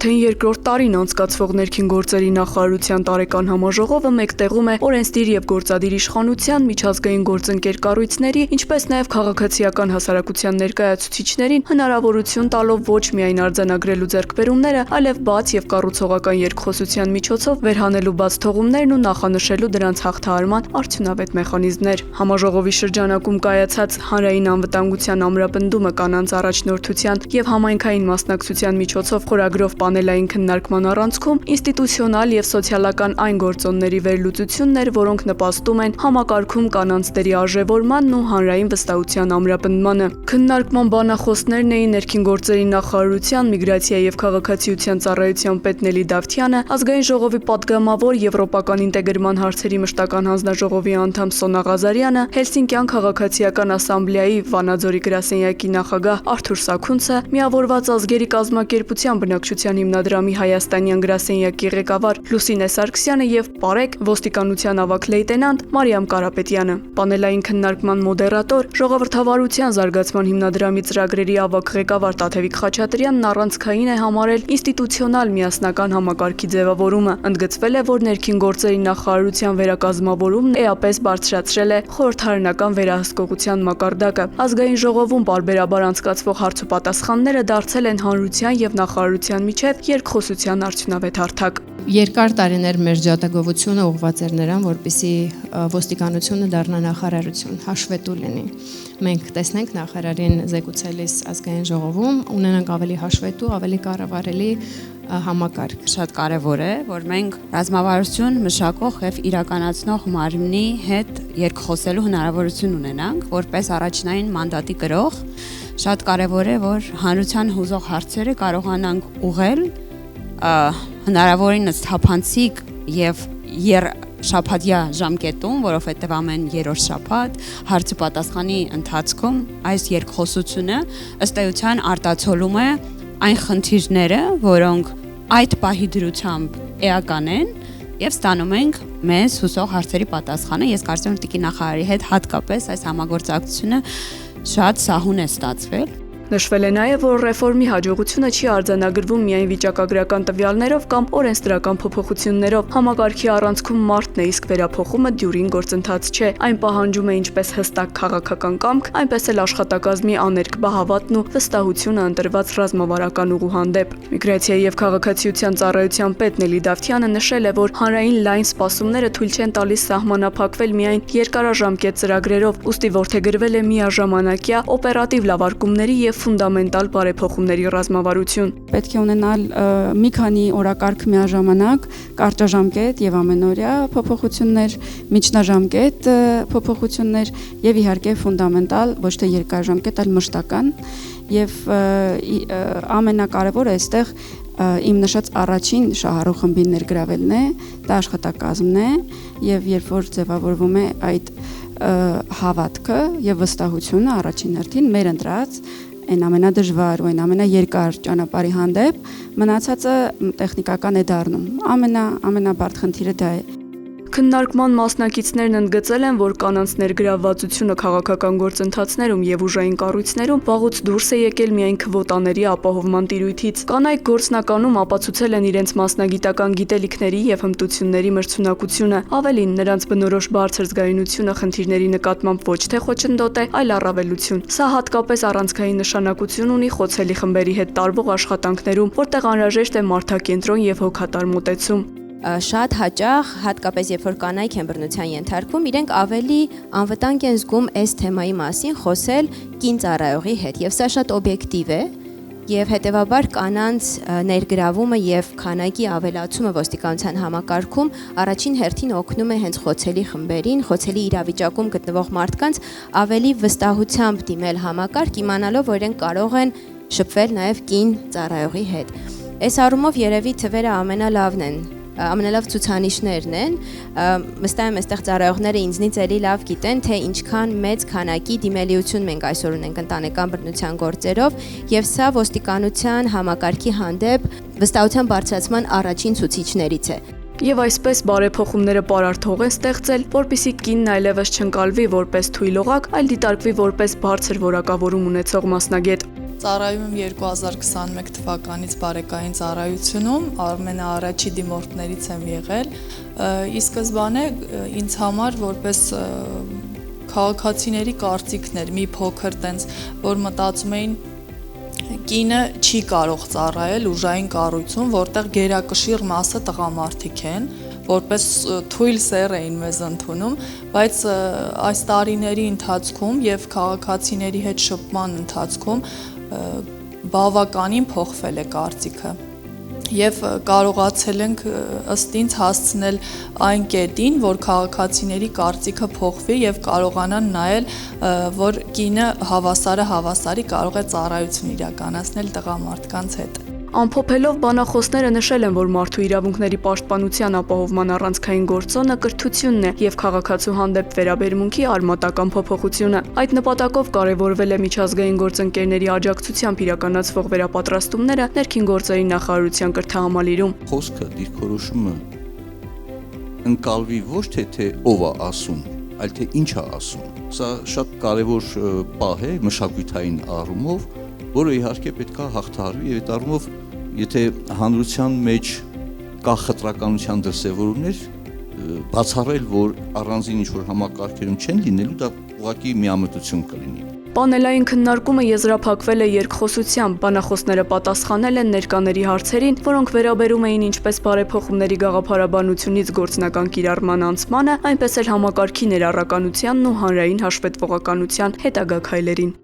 Արդեն երկրորդ տարին անցկացվող ներքին գործերի նախարարության տարեկան համաժողովը մեկտեղում է օրենսդիր եւ գործադիր իշխանության, միջազգային գործընկեր կառույցների, ինչպես նաեւ քաղաքացիական հասարակության ներկայացուցիչներին հնարավորություն տալով ոչ միայն արձանագրելու ձեռքբերումները, այլև բաց եւ կառուցողական երկխոսության միջոցով վերհանելու բաց թողումներն ու նախանշելու դրանց հաղթահարման արդյունավետ մեխանիզմներ։ Համաժողովի շրջանակում կայացած հանրային անվտանգության ամրապնդումը կանանց առաջնորդության եւ համայնքային մասնակցության միջոցով խորագրով պանելային քննարկման առանցքում ինստիտուցիոնալ եւ սոցիալական այն գործոնների վերլուծությունն էր, որոնք նպաստում են համակարգում կանանց դերի արժևորմանն ու հանրային վստահության ամրապնդմանը։ Քննարկման բանախոսներն էին ներքին գործերի նախարարության, միգրացիա եւ քաղաքացիության ծառայության պետ Նելի Դավթյանը, ազգային ժողովի պատգամավոր եվրոպական ինտեգրման հարցերի մշտական հանձնաժողովի անդամ Սոնա Ղազարյանը, Հելսինկյան քաղաքացիական ասամբլեայի Վանաձորի գրասենյակի նախագահ Արթուր Սաքունցը, Միավորված ազգերի կազմակերպության բնակչության հիմնադրամի հայաստանյան գրասենյակի ղեկավար Լուսինե Սարգսյանը եւ Պարեկ ոստիկանության ավագ լեյտենանտ Մարիամ Կարապետյանը։ Պանելային քննարկման մոդերատոր, Ժողովրդավարության զարգացման հիմնադրամի ծրագրերի ավագ ղեկավար Տաթևիկ Խաչատրյանն առանցքային է համարել ինստիտուցիոնալ միասնական համակարգի ձևավորումը։ Ընդգծվել է, որ ներքին գործերի նախարարության վերակազմավորումն էապես բարձրացրել է խորհրդարանական վերահսկողության մակարդակը։ Ազգային ժողովում պարբերաբար անցկացվող հարցուպատասխանները դարձել են հանրության եւ նախարարության միջև երկխոսության արդյունավետ հարթակ։ Երկար տարիներ մեր ջատագովությունը ուղղված էր նրան, որպեսզի ոստիկանությունը դառնա նախարարություն, հաշվետու լինի։ Մենք տեսնենք նախարարին զեկուցելիս ազգային ժողովում ունենանք ավելի հաշվետու, ավելի կառավարելի համակարգ։ Շատ կարևոր է, որ մենք ռազմավարություն մշակող եւ իրականացնող մարմնի հետ երկխոսելու հնարավորություն ունենանք, որպես առաջնային մանդատի կրող։ Շատ կարևոր է, որ հանրության հուզող հարցերը կարողանանք ուղղել հնարավորինս թափանցիկ եւ շաբաթյա ժամկետում, որովհետեւ ամեն երրորդ շաբաթ հարց ու պատասխանի ընթացքում այս երկխոսությունը ըստ էության արտացոլում է այն խնդիրները, որոնք այդ պահի դրությամբ էական են եւ ստանում ենք մեզ հուսող հարցերի պատասխանը։ Ես կարծում եմ տիկին նախարարի հետ հատկապես այս համագործակցությունը շատ սահուն է ստացվել։ Նշվել է նաև, որ ռեֆորմի հաջողությունը չի արձանագրվում միայն վիճակագրական տվյալներով կամ օրենսդրական փոփոխություններով։ Համակարգի առանցքում մարդն է, իսկ վերափոխումը դյուրին գործընթաց չէ։ Այն պահանջում է ինչպես հստակ քաղաքական կամք, այնպես էլ աշխատակազմի աներկբա հավատն ու վստահությունը ընտրված ռազմավարական ուղու հանդեպ։ Միգրացիա եւ քաղաքացիության ծառայության պետ Նելի Դավթյանը նշել է, որ հանրային լայն սպասումները թույլ չեն տալիս սահմանափակվել միայն երկարաժամկետ ծրագրերով, ուստի որդեգրվել է միաժամանակյա օպերատիվ լավարկումների եւ ֆունդամենտալ բարեփոխումների ռազմավարություն։ Պետք է ունենալ մի քանի օրակարգ միաժամանակ, կարճաժամկետ եւ ամենօրյա փոփոխություններ, միջնաժամկետ փոփոխություններ եւ իհարկե ֆունդամենտալ, ոչ թե երկարաժամկետ, այլ մշտական։ Եվ ամենակարևորը այստեղ իմ նշած առաջին շահառու խմբին ներգրավելն է, դա աշխատակազմն է եւ երբ որ ձևավորվում է այդ հավատքը եւ վստահությունը առաջին հերթին մեր ընտրած այն ամենադժվար ու այն ամենաերկար ճանապարհի հանդեպ մնացածը տեխնիկական է դառնում։ Ամենաբարդ խնդիրը դա է։ Քննարկման մասնակիցներն ընդգծել են, որ կանանց ներգրավվածությունը քաղաքական գործընթացներում եւ ուժային կառույցներում վաղուց դուրս է եկել միայն քվոտաների ապահովման տիրույթից։ Կանայք գործնականում ապացուցել են իրենց մասնագիտական գիտելիքների եւ հմտությունների մրցունակությունը։ Ավելին, նրանց բնորոշ բարձր զգայունությունը խնդիրների նկատմամբ ոչ թե խոչընդոտ է, այլ առավելություն։ Սա հատկապես առանցքային նշանակություն ունի խոցելի խմբերի հետ տարվող աշխատանքներում, որտեղ անհրաժեշտ է մարդակենտրոն եւ հոգատար մոտեցում։ Շատ հաճախ, հատկապես երբ որ կանայք են բռնության ենթարկվում, իրենք ավելի անվտանգ են զգում այս թեմայի մասին խոսել կին ծառայողի հետ, եւ սա շատ օբյեկտիվ է, եւ հետեւաբար կանանց ներգրավումը եւ քանակի ավելացումը ոստիկանության համակարգում առաջին հերթին օգնում է հենց խոցելի խմբերին, խոցելի իրավիճակում գտնվող մարդկանց ավելի վստահությամբ դիմել համակարգ, իմանալով, որ իրենք կարող են շփվել նաեւ կին ծառայողի հետ։ Այս առումով երևի թվերը ամենալավն են։ Ամենալավ ցուցանիշներն են, վստահ եմ այստեղ ծառայողները ինձնից էլի լավ գիտեն, թե ինչքան մեծ քանակի դիմելիություն մենք այսօր ունենք ընտանեկան բռնության գործերով, եւ սա ոստիկանության համակարգի հանդեպ վստահության բարձրացման առաջին ցուցիչներից է։ Եվ այսպես բարեփոխումները պարարթող են ստեղծել, որպեսզի կինն այլևս չընկալվի որպես թույլ օղակ, այլ դիտարկվի որպես բարձր որակավորում ունեցող մասնագետ։ Ծառայում եմ 2021 թվականից բարեկային ծառայությունում, ամենաառաջի դիմորդներից եմ եղել։ Ի սկզբանե ինձ համար որպես քաղաքացիների կարծիքներ մի փոքր տենց, որ մտածում էին կինը չի կարող ծառայել ուժային կառույցում, որտեղ գերակշիռ մասը տղամարդիկ են, որպես թույլ սեռ էին մեզ ընդունում, բայց այս տարիների ընթացքում եւ քաղաքացիների հետ շփման ընթացքում բավականին փոխվել է կարծիքը եւ կարողացել ենք ըստ ինձ հասցնել այն կետին, որ քաղաքացիների կարծիքը փոխվի եւ կարողանան նայել, որ կինը հավասարի կարող է ծառայություն իրականացնել տղամարդկանց հետ։ Ամփոփելով բանախոսները նշել են, որ մարդու իրավունքների պաշտպանության ապահովման առանցքային գործոնը կրթությունն է եւ քաղաքացու հանդեպ վերաբերմունքի արմատական փոփոխությունը։ Այդ նպատակով կարևորվել է միջազգային գործընկերների աջակցությամբ իրականացվող վերապատրաստումները ներքին գործերի նախարարության կրթահամալիրում։ Խոսքը դիրքորոշումը ընկալվի ոչ թե ով է ասում, այլ թե ինչ է ասում։ Սա շատ կարևոր պահ է մշակութային առումով, որը իհարկե պետք է հաղթահարվի եւ այդ առումով եթե հանրության մեջ կա խտրականության դրսևորումներ, բացառել, որ առանձին ինչ-որ համակարգերում չեն լինելու, դա ուղղակի միամտություն կլինի։ Պանելային քննարկումը եզրափակվել է երկխոսությամբ, բանախոսները պատասխանել են ներկաների հարցերին, որոնք վերաբերում էին ինչպես բարեփոխումների գաղափարաբանությունից գործնական կիրառման անցմանը, այնպես էլ համակարգի ներառականությանն ու հանրային հաշվետվողականության հետագա քայլերին։